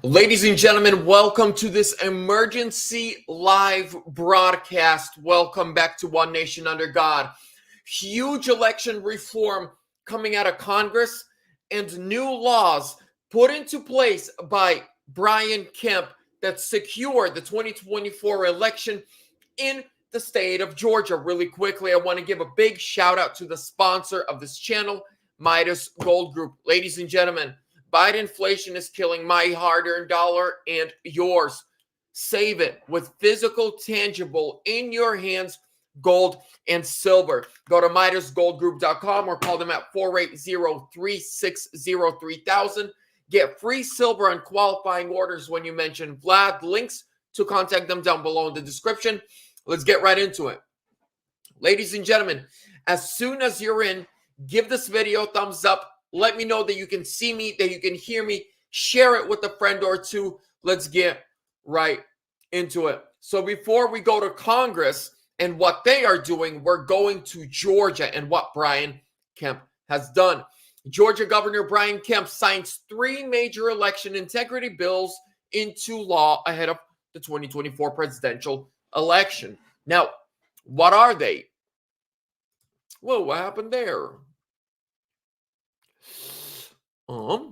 Ladies and gentlemen, welcome to this emergency live broadcast. Welcome back to One Nation Under God. Huge election reform coming out of Congress and new laws put into place by Brian Kemp that secured the 2024 election in the state of Georgia. Really quickly, I want to give a big shout out to the sponsor of this channel, Midas Gold Group. Ladies and gentlemen, Biden inflation is killing my hard-earned dollar and yours. Save it with physical, tangible, in your hands, gold and silver. Go to MidasGoldGroup.com or call them at 480-360-3000. Get free silver on qualifying orders when you mention Vlad. Links to contact them down below in the description. Let's get right into it. Ladies and gentlemen, as soon as you're in, give this video a thumbs up. Let me know that you can see me, that you can hear me. Share it with a friend or two. Let's get right into it. So before we go to Congress and what they are doing, we're going to Georgia and what Brian Kemp has done. Georgia Governor Brian Kemp signs 3 major election integrity bills into law ahead of the 2024 presidential election. Now, what are they? Whoa, what happened there?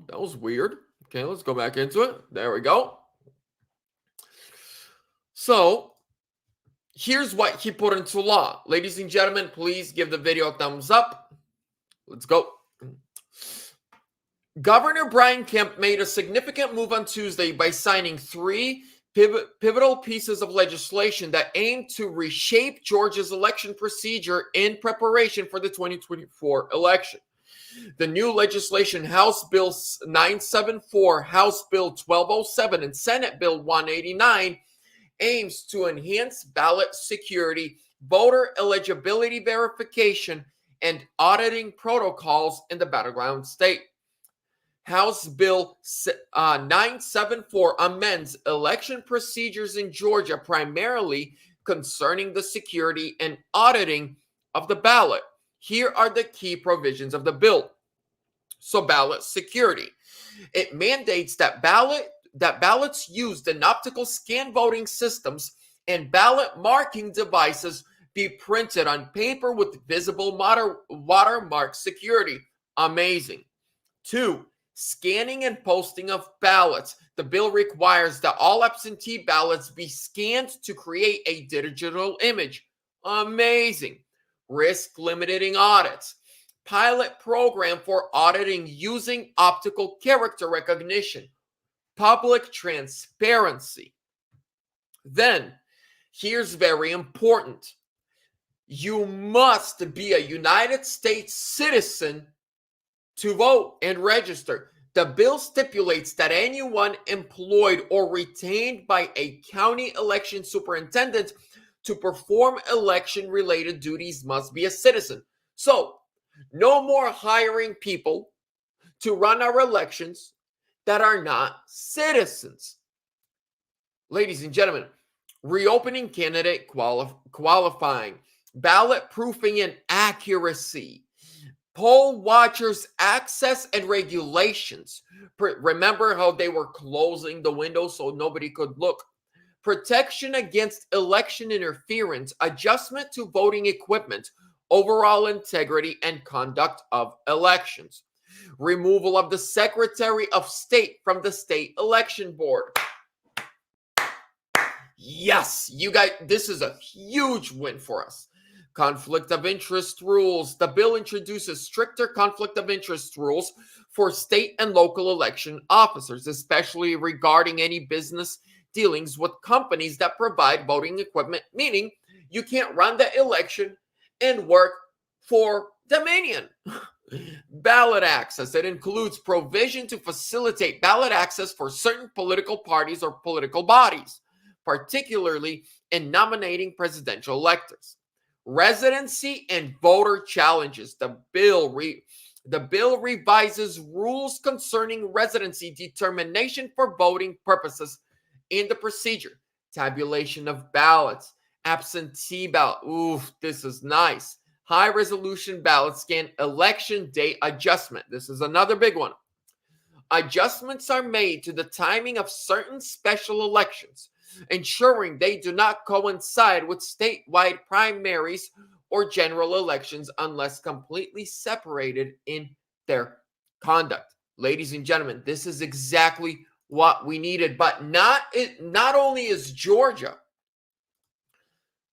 That was weird. Okay, let's go back into it. There we go. So, here's what he put into law. Ladies and gentlemen, please give the video a thumbs up. Let's go. Governor Brian Kemp made a significant move on Tuesday by signing 3 pivotal pieces of legislation that aim to reshape Georgia's election procedure in preparation for the 2024 election. The new legislation, House Bill 974, House Bill 1207, and Senate Bill 189, aims to enhance ballot security, voter eligibility verification, and auditing protocols in the battleground state. House Bill 974 amends election procedures in Georgia, primarily concerning the security and auditing of the ballot. Here are the key provisions of the bill. So, ballot security. It mandates that ballots used in optical scan voting systems and ballot marking devices be printed on paper with visible watermark security. Amazing. 2, scanning and posting of ballots. The bill requires that all absentee ballots be scanned to create a digital image. Amazing. Risk limiting audits. Pilot program for auditing using optical character recognition. Public transparency. Then, here's very important. You must be a United States citizen to vote and register. The bill stipulates that anyone employed or retained by a county election superintendent to perform election-related duties must be a citizen. So, no more hiring people to run our elections that are not citizens. Ladies and gentlemen, reopening candidate qualifying, ballot proofing and accuracy, poll watchers access and regulations. Remember how they were closing the window so nobody could look? Protection against election interference, adjustment to voting equipment, overall integrity and conduct of elections. Removal of the Secretary of State from the State Election Board. Yes, you guys, this is a huge win for us. Conflict of interest rules. The bill introduces stricter conflict of interest rules for state and local election officers, especially regarding any business dealings with companies that provide voting equipment, meaning you can't run the election and work for Dominion. Ballot access. It includes provision to facilitate ballot access for certain political parties or political bodies, particularly in nominating presidential electors. Residency and voter challenges. The bill revises rules concerning residency determination for voting purposes in the procedure. Tabulation of ballots. Absentee ballot. Ooh, this is nice. High resolution ballot scan. Election day adjustment. This is another big one. adjustments are made to the timing of certain special elections, ensuring they do not coincide with statewide primaries or general elections unless completely separated in their conduct. Ladies and gentlemen, this is exactly what we needed. But not only is Georgia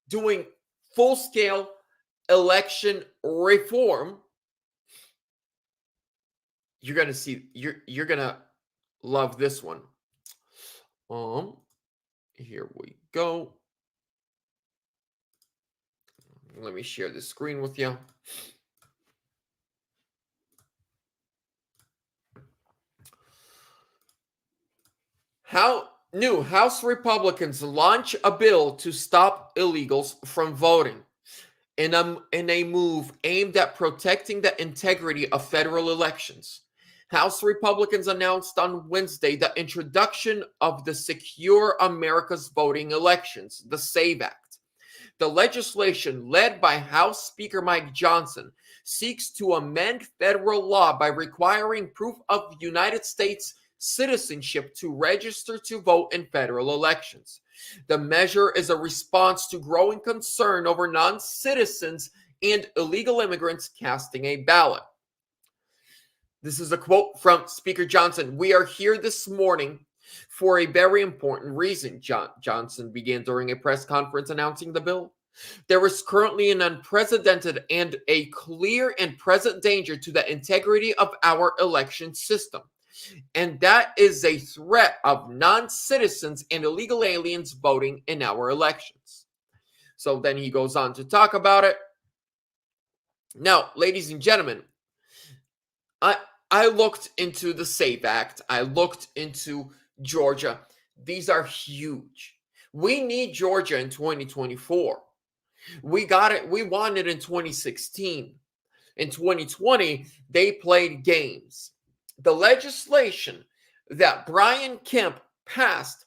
doing full-scale election reform, you're gonna see, you're gonna love this one. Here we go. Let me share the screen with you. New House Republicans launch a bill to stop illegals from voting in a move aimed at protecting the integrity of federal elections. House Republicans announced on Wednesday the introduction of the Secure America's Voting Elections, the SAVE Act. The legislation, led by House Speaker Mike Johnson, seeks to amend federal law by requiring proof of United States citizenship to register to vote in federal elections. The measure is a response to growing concern over non-citizens and illegal immigrants casting a ballot. This is a quote from Speaker Johnson. "We are here this morning for a very important reason," Johnson began during a press conference announcing the bill. "There is currently an unprecedented and a clear and present danger to the integrity of our election system. And that is a threat of non-citizens and illegal aliens voting in our elections." So then he goes on to talk about it. Now, ladies and gentlemen, I looked into the SAVE Act. I looked into Georgia. These are huge. We need Georgia in 2024. We got it. We won it in 2016. In 2020, they played games. The legislation that Brian Kemp passed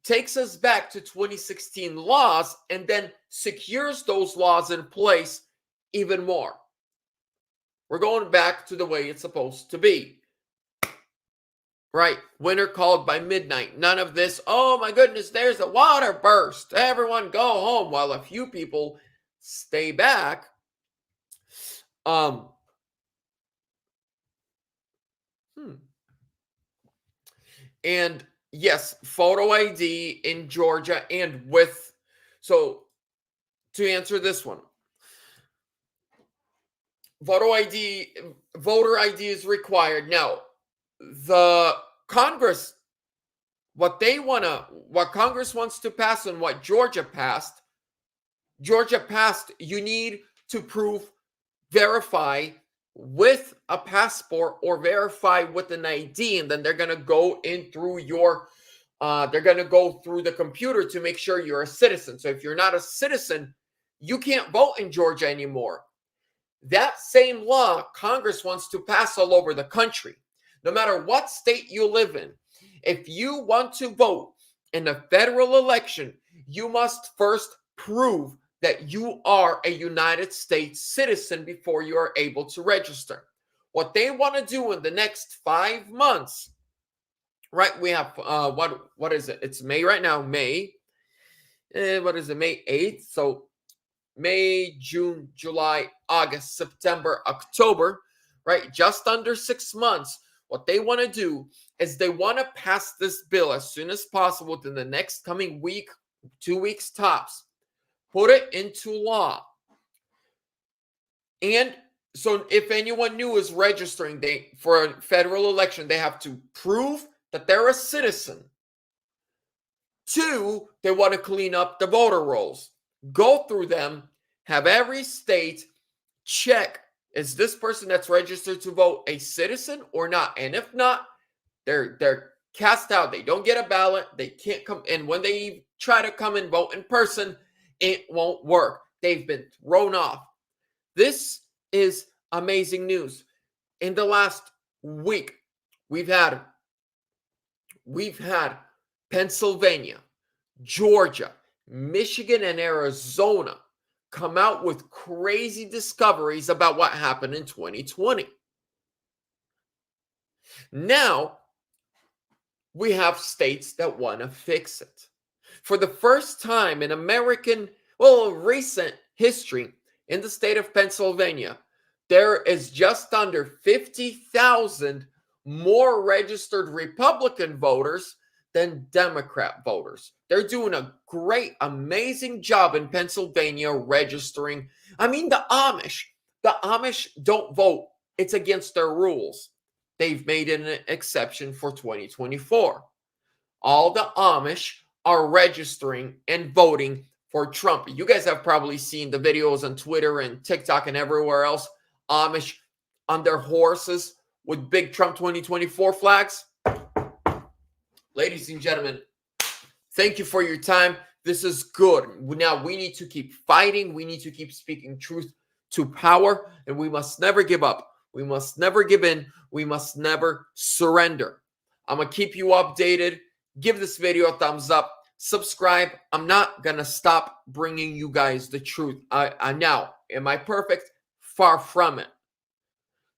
takes us back to 2016 laws and then secures those laws in place even more. We're going back to the way it's supposed to be. Right? Winter called by midnight. None of this, "Oh my goodness, there's a water burst. Everyone go home," while a few people stay back. And yes, photo ID in Georgia so to answer this one, voter ID is required. Now, the Congress, what Congress wants to pass and what Georgia passed, you need to verify with a passport or verify with an ID, and then they're going to go in through they're going to go through the computer to make sure you're a citizen. So if you're not a citizen, you can't vote in Georgia anymore. That same law Congress wants to pass all over the country. No matter what state you live in, if you want to vote in a federal election, you must first prove that you are a United States citizen before you are able to register. What they want to do in the next 5 months, right? We have, what is it? It's May right now, May. What is it? May 8th. So May, June, July, August, September, October, right? Just under 6 months. What they want to do is they want to pass this bill as soon as possible within the next coming week, 2 weeks tops. Put it into law. And so if anyone new is registering for a federal election, they have to prove that they're a citizen. 2, they want to clean up the voter rolls. Go through them, have every state check, is this person that's registered to vote a citizen or not? And if not, they're cast out. They don't get a ballot. They can't come. And when they try to come and vote in person, it won't work. They've been thrown off. This is amazing news. In the last week, we've had Pennsylvania, Georgia, Michigan, and Arizona come out with crazy discoveries about what happened in 2020. Now, we have states that want to fix it. For the first time in recent history, in the state of Pennsylvania, there is just under 50,000 more registered Republican voters than Democrat voters. They're doing a great, amazing job in Pennsylvania registering. I mean, the Amish don't vote. It's against their rules. They've made an exception for 2024. All the Amish are registering and voting for Trump. You guys have probably seen the videos on Twitter and TikTok and everywhere else. Amish on their horses with big Trump 2024 flags. Ladies and gentlemen, thank you for your time. This is good. Now we need to keep fighting. We need to keep speaking truth to power, and we must never give up. We must never give in. We must never surrender. I'm going to keep you updated. Give this video a thumbs up. Subscribe. I'm not going to stop bringing you guys the truth. Now, am I perfect? Far from it.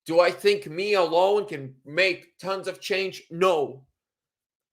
Do I think me alone can make tons of change? No.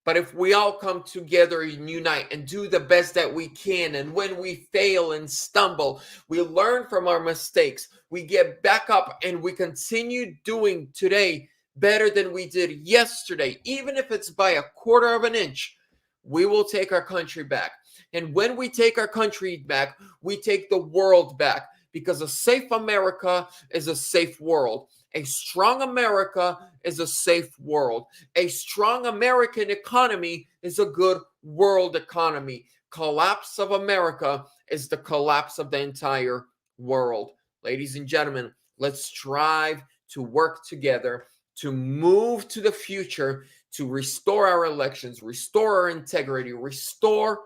But if we all come together and unite and do the best that we can, and when we fail and stumble, we learn from our mistakes, we get back up and we continue doing today better than we did yesterday, even if it's by a quarter of an inch, we will take our country back. And when we take our country back, we take the world back, because a safe America is a safe world. A strong America is a safe world. A strong American economy is a good world economy. Collapse of America is the collapse of the entire world. Ladies and gentlemen, let's strive to work together to move to the future, to restore our elections, restore our integrity, restore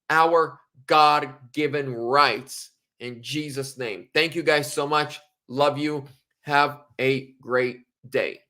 our God-given rights in Jesus' name. Thank you guys so much. Love you. Have a great day.